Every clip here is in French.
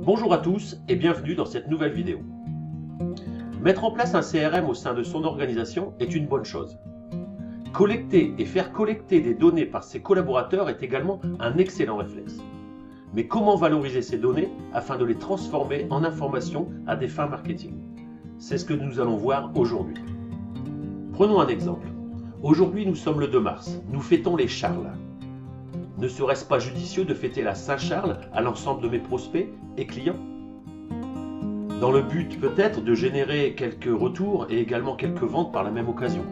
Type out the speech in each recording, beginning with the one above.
Bonjour à tous et bienvenue dans cette nouvelle vidéo. Mettre en place un CRM au sein de son organisation est une bonne chose. Collecter et faire collecter des données par ses collaborateurs est également un excellent réflexe. Mais comment valoriser ces données afin de les transformer en informations à des fins marketing? C'est ce que nous allons voir aujourd'hui. Prenons un exemple. Aujourd'hui, nous sommes le 2 mars. Nous fêtons les Charles. Ne serait-ce pas judicieux de fêter la Saint-Charles à l'ensemble de mes prospects et clients? Dans le but peut-être de générer quelques retours et également quelques ventes par la même occasion.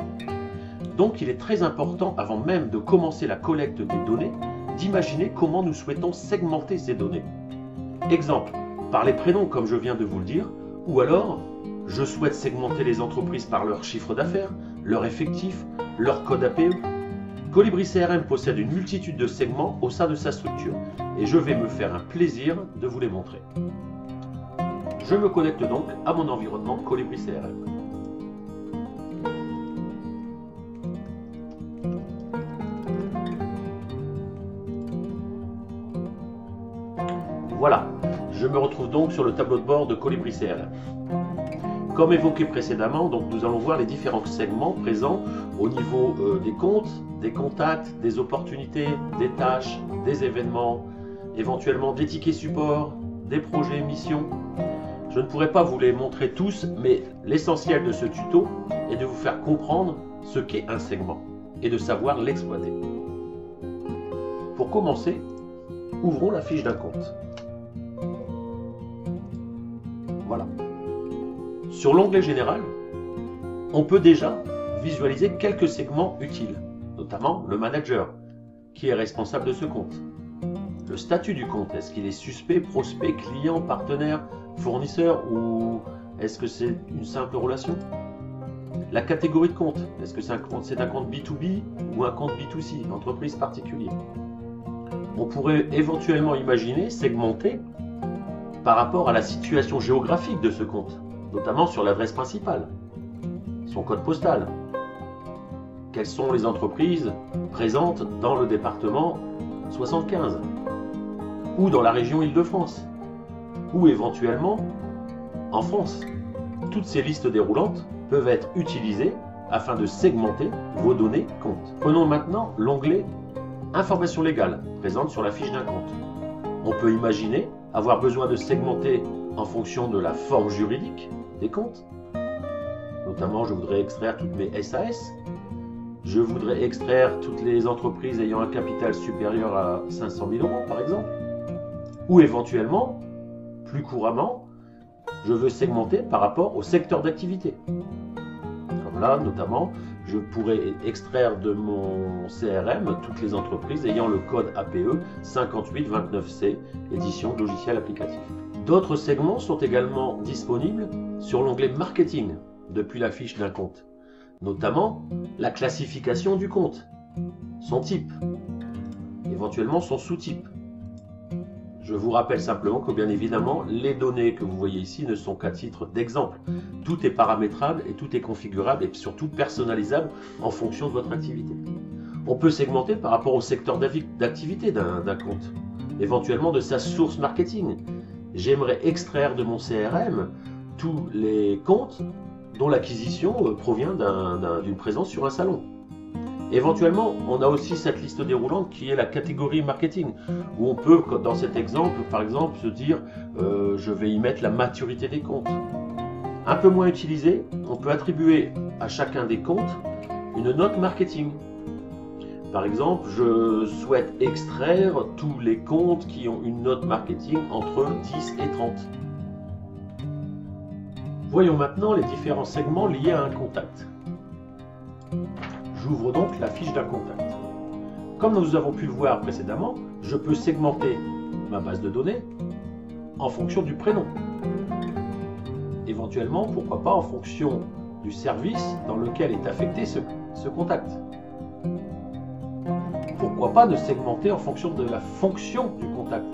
Donc il est très important, avant même de commencer la collecte des données, d'imaginer comment nous souhaitons segmenter ces données. Exemple, par les prénoms comme je viens de vous le dire, ou alors je souhaite segmenter les entreprises par leur chiffre d'affaires, leur effectif, leur code APE. Colibri CRM possède une multitude de segments au sein de sa structure et je vais me faire un plaisir de vous les montrer. Je me connecte donc à mon environnement Colibri CRM. Voilà, je me retrouve donc sur le tableau de bord de Colibri CRM. Comme évoqué précédemment, donc nous allons voir les différents segments présents au niveau des comptes, des contacts, des opportunités, des tâches, des événements, éventuellement des tickets support, des projets, missions. Je ne pourrai pas vous les montrer tous, mais l'essentiel de ce tuto est de vous faire comprendre ce qu'est un segment et de savoir l'exploiter. Pour commencer, ouvrons la fiche d'un compte. Voilà. Sur l'onglet général, on peut déjà visualiser quelques segments utiles, notamment le manager, qui est responsable de ce compte. Le statut du compte, est-ce qu'il est suspect, prospect, client, partenaire, fournisseur ou est-ce que c'est une simple relation? La catégorie de compte, est-ce que c'est un compte B2B ou un compte B2C, entreprise particulière? On pourrait éventuellement imaginer segmenter par rapport à la situation géographique de ce compte, notamment sur l'adresse principale, son code postal. Quelles sont les entreprises présentes dans le département 75 ou dans la région Île-de-France ou éventuellement en France? Toutes ces listes déroulantes peuvent être utilisées afin de segmenter vos données compte. Prenons maintenant l'onglet Informations légales présente sur la fiche d'un compte. On peut imaginer avoir besoin de segmenter en fonction de la forme juridique des comptes. Notamment, je voudrais extraire toutes mes SAS. Je voudrais extraire toutes les entreprises ayant un capital supérieur à 500 000 €, par exemple. Ou éventuellement, plus couramment, je veux segmenter par rapport au secteur d'activité. Comme là, notamment, je pourrais extraire de mon CRM toutes les entreprises ayant le code APE 5829C, édition de logiciel applicatif. D'autres segments sont également disponibles sur l'onglet Marketing depuis la fiche d'un compte, notamment la classification du compte, son type, éventuellement son sous-type. Je vous rappelle simplement que bien évidemment, les données que vous voyez ici ne sont qu'à titre d'exemple. Tout est paramétrable et tout est configurable et surtout personnalisable en fonction de votre activité. On peut segmenter par rapport au secteur d'activité d'un compte, éventuellement de sa source marketing. J'aimerais extraire de mon CRM tous les comptes dont l'acquisition provient d'une présence sur un salon. Éventuellement, on a aussi cette liste déroulante qui est la catégorie marketing, où on peut, dans cet exemple, par exemple, se dire je vais y mettre la maturité des comptes. Un peu moins utilisé, on peut attribuer à chacun des comptes une note marketing. Par exemple, je souhaite extraire tous les comptes qui ont une note marketing entre 10 et 30. Voyons maintenant les différents segments liés à un contact. J'ouvre donc la fiche d'un contact. Comme nous avons pu le voir précédemment, je peux segmenter ma base de données en fonction du prénom. Éventuellement, pourquoi pas en fonction du service dans lequel est affecté ce contact. Pourquoi pas de segmenter en fonction de la fonction du contact.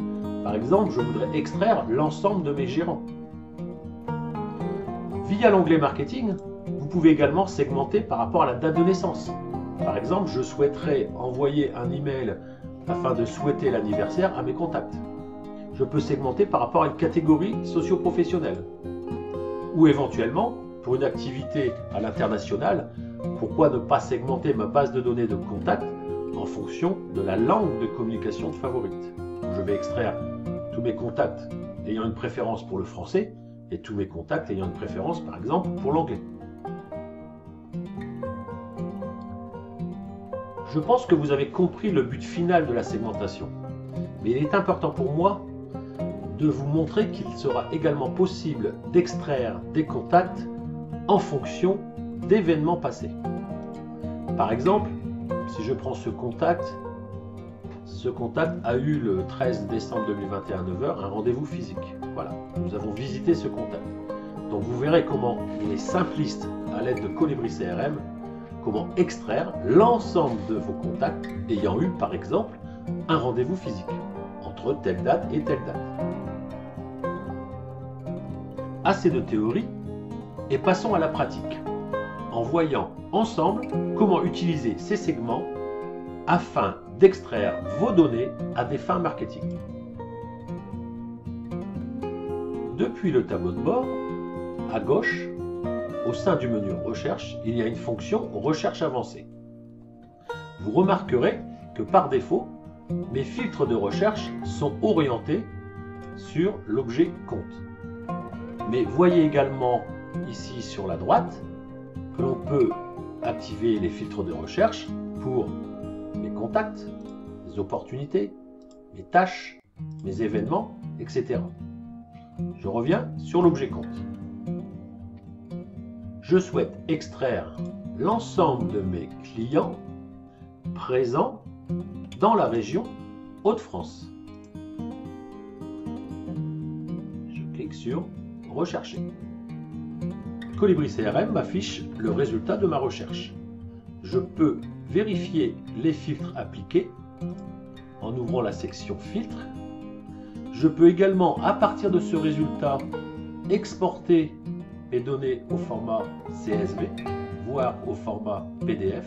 Par exemple, je voudrais extraire l'ensemble de mes gérants. Via l'onglet Marketing, vous pouvez également segmenter par rapport à la date de naissance. Par exemple, je souhaiterais envoyer un email afin de souhaiter l'anniversaire à mes contacts. je peux segmenter par rapport à une catégorie socio-professionnelle. Ou éventuellement, pour une activité à l'international, pourquoi ne pas segmenter ma base de données de contact en fonction de la langue de communication de favorite. Je vais extraire tous mes contacts ayant une préférence pour le français et tous mes contacts ayant une préférence, par exemple, pour l'anglais. Je pense que vous avez compris le but final de la segmentation, mais il est important pour moi de vous montrer qu'il sera également possible d'extraire des contacts en fonction d'événements passés. Par exemple, si je prends ce contact a eu le 13 décembre 2021 à 9 h un rendez-vous physique. Voilà, nous avons visité ce contact. Donc vous verrez comment il est simpliste à l'aide de Colibri CRM, comment extraire l'ensemble de vos contacts ayant eu par exemple un rendez-vous physique entre telle date et telle date. Assez de théorie et passons à la pratique en voyant ensemble comment utiliser ces segments afin d'extraire vos données à des fins marketing. Depuis le tableau de bord, à gauche, au sein du menu Recherche, il y a une fonction Recherche avancée. Vous remarquerez que par défaut, mes filtres de recherche sont orientés sur l'objet Compte. Mais voyez également ici sur la droite que l'on peut activer les filtres de recherche pour mes contacts, mes opportunités, mes tâches, mes événements, etc. Je reviens sur l'objet Compte. Je souhaite extraire l'ensemble de mes clients présents dans la région Hauts-de-France. Je clique sur Rechercher. Colibri CRM m'affiche le résultat de ma recherche. Je peux vérifier les filtres appliqués en ouvrant la section Filtres. Je peux également, à partir de ce résultat, exporter mes données au format CSV, voire au format PDF.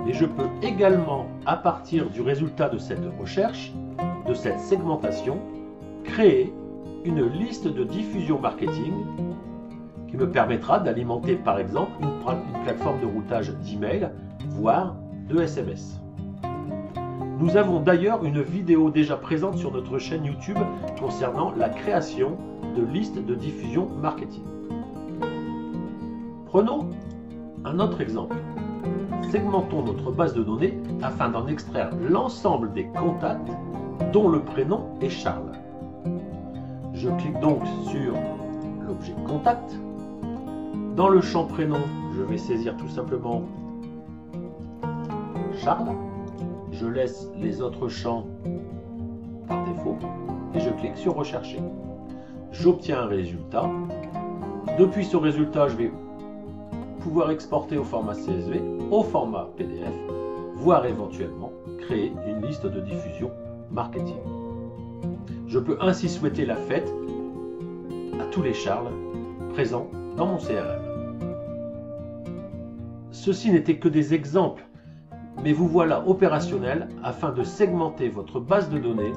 Et je peux également, à partir du résultat de cette recherche, de cette segmentation, créer une liste de diffusion marketing qui me permettra d'alimenter par exemple une plateforme de routage d'email, voire de SMS. Nous avons d'ailleurs une vidéo déjà présente sur notre chaîne YouTube concernant la création de listes de diffusion marketing. Prenons un autre exemple. Segmentons notre base de données afin d'en extraire l'ensemble des contacts dont le prénom est Charles. Je clique donc sur l'objet Contact. Dans le champ prénom, je vais saisir tout simplement Charles. Je laisse les autres champs par défaut et je clique sur Rechercher. J'obtiens un résultat. Depuis ce résultat, je vais pouvoir exporter au format CSV, au format PDF, voire éventuellement créer une liste de diffusion marketing. Je peux ainsi souhaiter la fête à tous les Charles présents dans mon CRM. Ceci n'était que des exemples, mais vous voilà opérationnel afin de segmenter votre base de données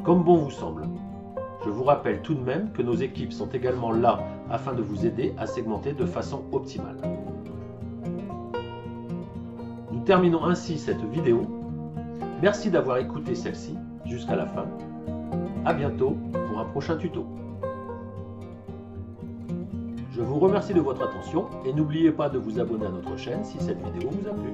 comme bon vous semble. Je vous rappelle tout de même que nos équipes sont également là afin de vous aider à segmenter de façon optimale. Nous terminons ainsi cette vidéo. Merci d'avoir écouté celle-ci jusqu'à la fin. À bientôt pour un prochain tuto. Je vous remercie de votre attention et n'oubliez pas de vous abonner à notre chaîne si cette vidéo vous a plu.